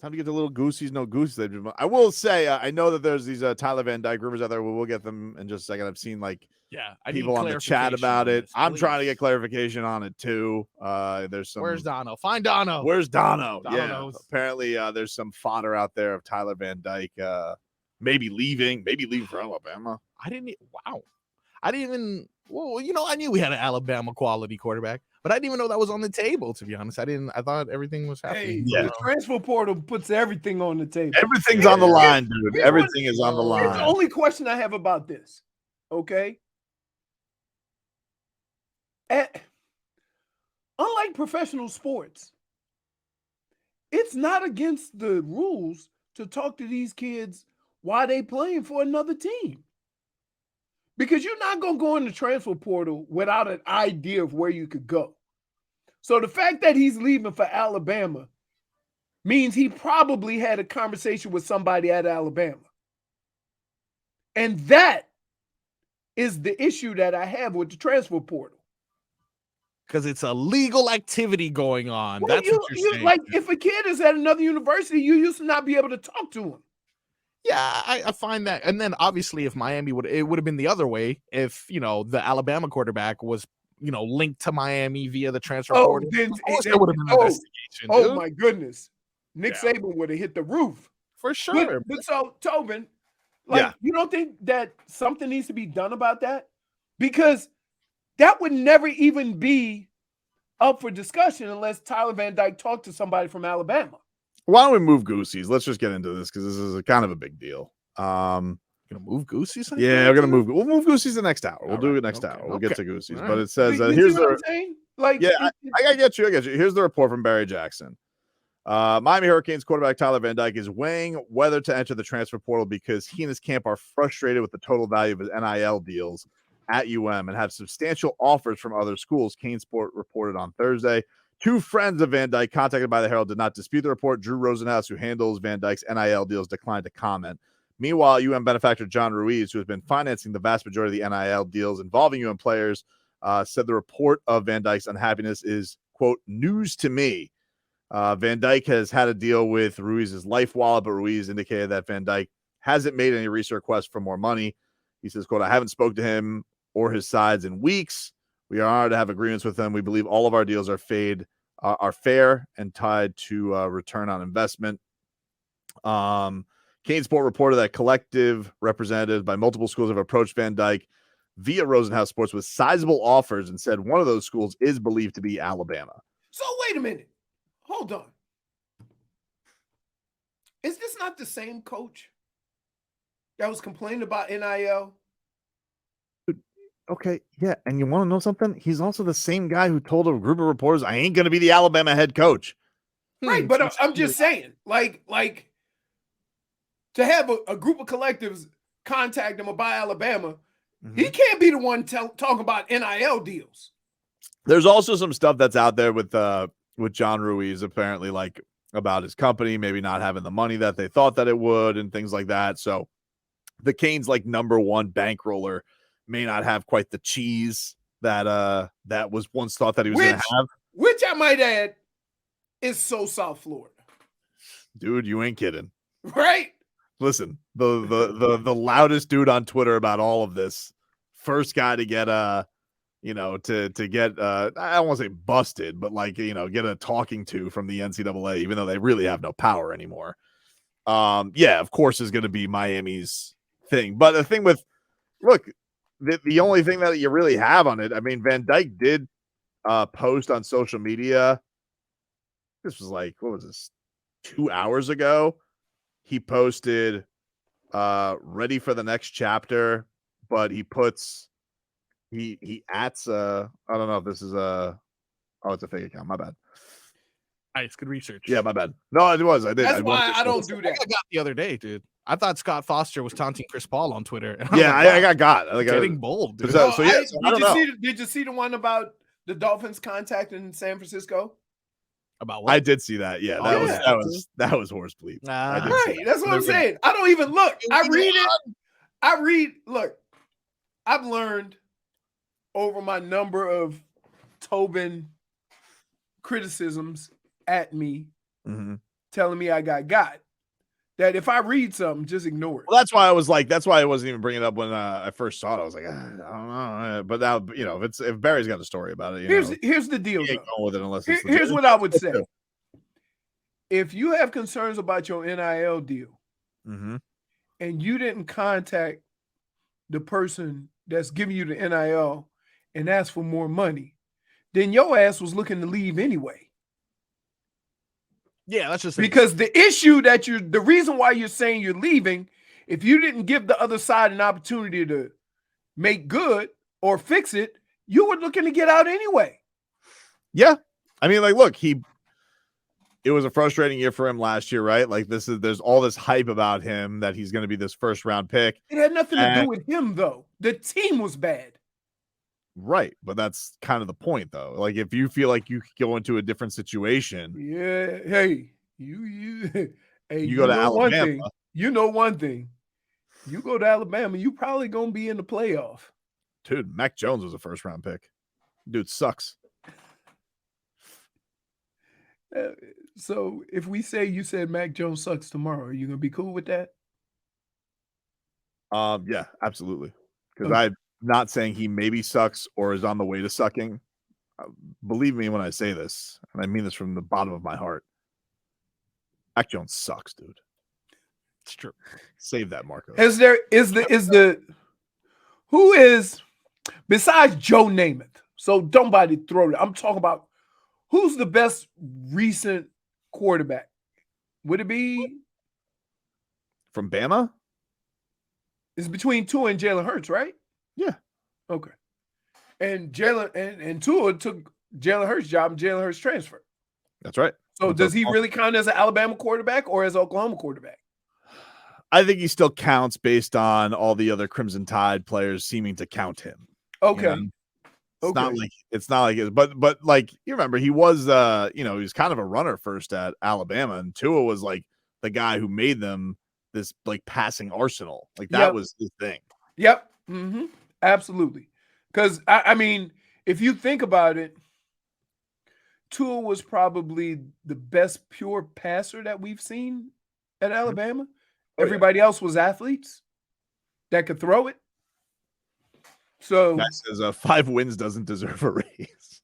Time to get the little goosies, no gooses. I will say, I know that there's these Tyler Van Dyke rumors out there. We'll get them in just a second. I've seen like people on the chat about it. I'm trying to get clarification on it too. There's some. Where's Dono? Find Dono. Where's Dono? Dono knows. Apparently, there's some fodder out there of Tyler Van Dyke maybe leaving for Alabama. I didn't even. Well, I knew we had an Alabama quality quarterback, but I didn't even know that was on the table. To be honest, I thought everything was happening. Hey, the transfer portal puts everything on the table. Everything's on the line, dude. Everything is on the line. Here's the only question I have about this. Okay. Unlike professional sports, it's not against the rules to talk to these kids while they playing for another team. Because you're not going to go in the transfer portal without an idea of where you could go. So the fact that he's leaving for Alabama means he probably had a conversation with somebody at Alabama. And that is the issue that I have with the transfer portal. Because it's a legal activity going on. Well, That's what you're saying. Like, if a kid is at another university, you used to not be able to talk to him. Yeah, I find that. And then obviously if Miami it would have been the other way if, the Alabama quarterback was, linked to Miami via the transfer portal. Then there would have been an investigation. Oh my goodness. Nick Saban would have hit the roof. For sure. But so, Tobin, you don't think that something needs to be done about that? Because that would never even be up for discussion unless Tyler Van Dyke talked to somebody from Alabama. Why don't we move Goosies? Let's just get into this because this is a kind of a big deal. Gonna move Goosies? Yeah, we're gonna move. We'll move Goosies the next hour. We'll do it next hour. We'll get to Goosies. But it says here's the. I get you. Here's the report from Barry Jackson. Miami Hurricanes quarterback Tyler Van Dyke is weighing whether to enter the transfer portal because he and his camp are frustrated with the total value of his NIL deals at UM and have substantial offers from other schools. Kane Sport reported on Thursday. Two friends of Van Dyke contacted by the Herald did not dispute the report. Drew Rosenhaus, who handles Van Dyke's NIL deals, declined to comment. Meanwhile, UM benefactor John Ruiz, who has been financing the vast majority of the NIL deals involving UM players, said the report of Van Dyke's unhappiness is, quote, news to me. Van Dyke has had a deal with Ruiz's life wallet, but Ruiz indicated that Van Dyke hasn't made any recent requests for more money. He says, quote, I haven't spoken to him or his sides in weeks. We are honored to have agreements with them. We believe all of our deals are fair and tied to return on investment. Kane Sport reported that collective representatives by multiple schools have approached Van Dyke via Rosenhaus Sports with sizable offers and said one of those schools is believed to be Alabama. So wait a minute. Hold on. Is this not the same coach that was complaining about NIL? Okay, yeah, and you want to know something? He's also the same guy who told a group of reporters, I ain't going to be the Alabama head coach. Right, but I'm just saying, like to have a group of collectives contact him about Alabama, he can't be the one talking about NIL deals. There's also some stuff that's out there with John Ruiz, apparently, like about his company, maybe not having the money that they thought that it would and things like that. So the Canes, like number one bankroller, may not have quite the cheese that was once thought that he was going to have. Which I might add is so South Florida. Dude, you ain't kidding. Right? Listen, the loudest dude on Twitter about all of this, first guy to get to get I don't want to say busted, but get a talking to from the NCAA, even though they really have no power anymore. Of course is going to be Miami's thing. But the thing with the only thing that you really have on it, I mean, Van Dyke did post on social media. This was what was this? 2 hours ago. He posted ready for the next chapter, but he puts he ats I don't know if this is it's a fake account. My bad. Nice, good research. Yeah, my bad. No, it was. I did. That's why I don't do that. I got the other day, dude. I thought Scott Foster was taunting Chris Paul on Twitter. Yeah, I got getting bold. Dude. So I don't know. Did you see the one about the Dolphins contacting San Francisco? About what? I did see that. Yeah, that was horse bleep. Right, that's what I'm saying. I don't even look. I read it. Look, I've learned over my number of Tobin criticisms at me telling me I got. That if I read something, just ignore it. Well, that's why I was like, that's why I wasn't even bringing it up when I first saw it. I was like, I don't know. But now, if Barry's got a story about it, here's the deal. He ain't going with it unless it's here's what I would say. If you have concerns about your NIL deal, and you didn't contact the person that's giving you the NIL and ask for more money, then your ass was looking to leave anyway. Yeah, that's just because the issue the reason why you're saying you're leaving, if you didn't give the other side an opportunity to make good or fix it, you were looking to get out anyway. Yeah. I mean, like, look, it was a frustrating year for him last year, right? Like, there's all this hype about him that he's going to be this first round pick. It had nothing to do with him, though. The team was bad. Right. But that's kind of the point, though. Like, if you feel like you could go into a different situation. Yeah. Hey, you go to Alabama. You know one thing. You go to Alabama, you probably going to be in the playoff. Dude, Mac Jones was a first round pick. Dude sucks. So if we say you said Mac Jones sucks tomorrow, are you going to be cool with that? Yeah, absolutely. Because I'm not saying he maybe sucks or is on the way to sucking. Believe me when I say this, and I mean this from the bottom of my heart. Mac Jones sucks, dude. It's true. Save that, Marco. Who is besides Joe Namath? So nobody throw it. I'm talking about who's the best recent quarterback? Would it be from Bama? It's between Tua and Jalen Hurts, right? Yeah. Okay. And and Tua took Jalen Hurts' job and Jalen Hurts transferred. That's right. So does he really count as an Alabama quarterback or as an Oklahoma quarterback? I think he still counts based on all the other Crimson Tide players seeming to count him. Okay. It's not like but like you remember he was he was kind of a runner first at Alabama, and Tua was like the guy who made them this like passing arsenal. Like that was his thing. Yep. Absolutely. Because I mean, if you think about it, Tua was probably the best pure passer that we've seen at Alabama. Everybody else was athletes that could throw it. So that says 5 wins doesn't deserve a raise.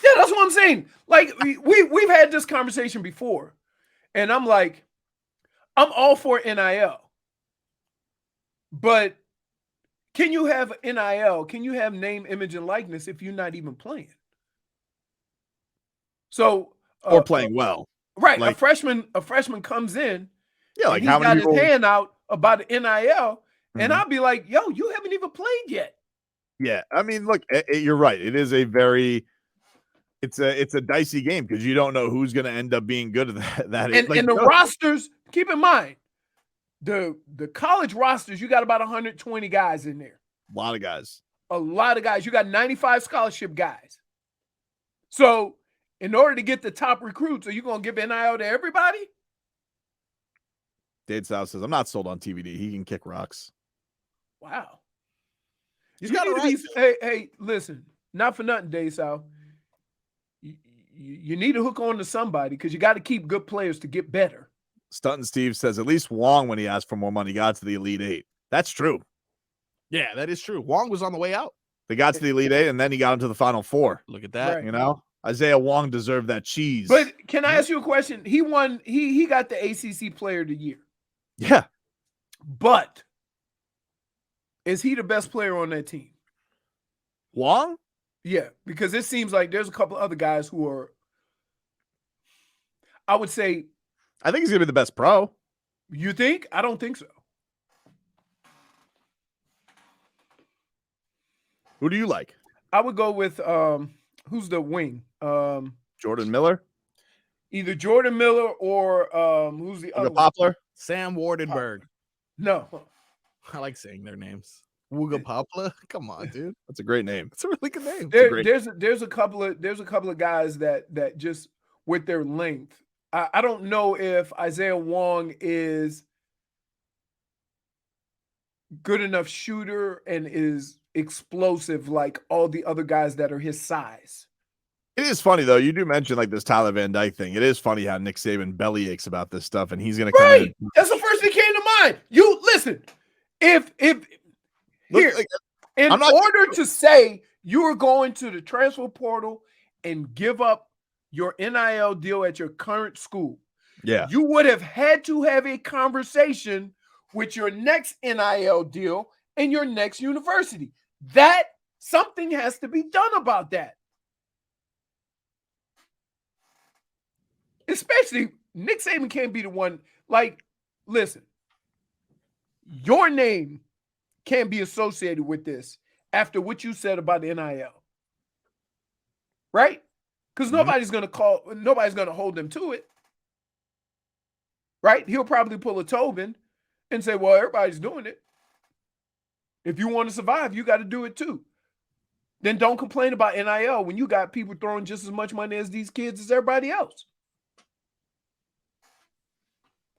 Yeah, that's what I'm saying. Like we've had this conversation before, and I'm like, I'm all for NIL, but can you have NIL? Can you have name, image, and likeness if you're not even playing? So or playing well, right? Like, a freshman comes in. Yeah, like he's how many got his hand out about the NIL, and I'll be like, "Yo, you haven't even played yet." Yeah, I mean, look, you're right. It is it's a dicey game because you don't know who's going to end up being good at that. And the rosters, keep in mind, the college rosters, you got about 120 guys in there. A lot of guys. You got 95 scholarship guys. So, in order to get the top recruits, are you going to give NIL to everybody? Dade South says, I'm not sold on TVD. He can kick rocks. Wow. He's got it right. Hey, listen, not for nothing, Dade South. You need to hook on to somebody because you got to keep good players to get better. Stunton Steve says, at least Wong, when he asked for more money, got to the Elite Eight. That's true. Yeah, that is true. Wong was on the way out. They got to the Elite Eight, and then he got into the Final Four. Look at that. Right. Isaiah Wong deserved that cheese. But can I ask you a question? He won. He got the ACC Player of the Year. Yeah. But is he the best player on that team? Wong? Yeah, because it seems like there's a couple other guys who are, I would say. I think he's going to be the best pro. You think? I don't think so. Who do you like? I would go with, who's the wing? Jordan Miller? Either Jordan Miller or who's the other Poplar? Sam Wardenberg. No. I like saying their names. Wooga Poplar. Come on, dude. That's a great name. It's a really good name. There's a couple of guys that just with their length. I don't know if Isaiah Wong is good enough shooter and is explosive like all the other guys that are his size. It is funny though. You do mention like this Tyler Van Dyke thing. It is funny how Nick Saban belly aches about this stuff, and he's going to come in. That's the first thing came to mind. You listen. If here, in order to say you are going to the transfer portal and give up your NIL deal at your current school, you would have had to have a conversation with your next NIL deal and your next university. That something has to be done about that. Especially Nick Saban can't be the one. Like, listen, your name can't be associated with this after what you said about the NIL, right? Because nobody's going to hold them to it, right? He'll probably pull a Tobin and say, well, everybody's doing it. If you want to survive, you got to do it too. Then don't complain about NIL when you got people throwing just as much money as these kids as everybody else.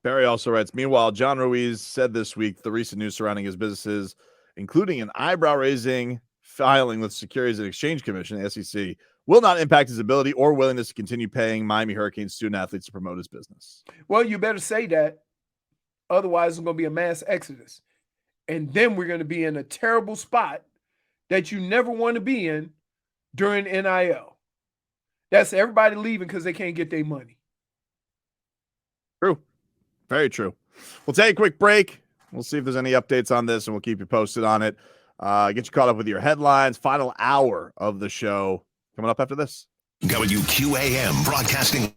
Barry also writes, meanwhile, John Ruiz said this week the recent news surrounding his businesses, including an eyebrow-raising filing with Securities and Exchange Commission, the SEC, will not impact his ability or willingness to continue paying Miami Hurricanes student-athletes to promote his business. Well, you better say that. Otherwise, it's going to be a mass exodus. And then we're going to be in a terrible spot that you never want to be in during NIL. That's everybody leaving because they can't get their money. True. Very true. We'll take a quick break. We'll see if there's any updates on this, and we'll keep you posted on it. Get you caught up with your headlines. Final hour of the show coming up after this. WQAM broadcasting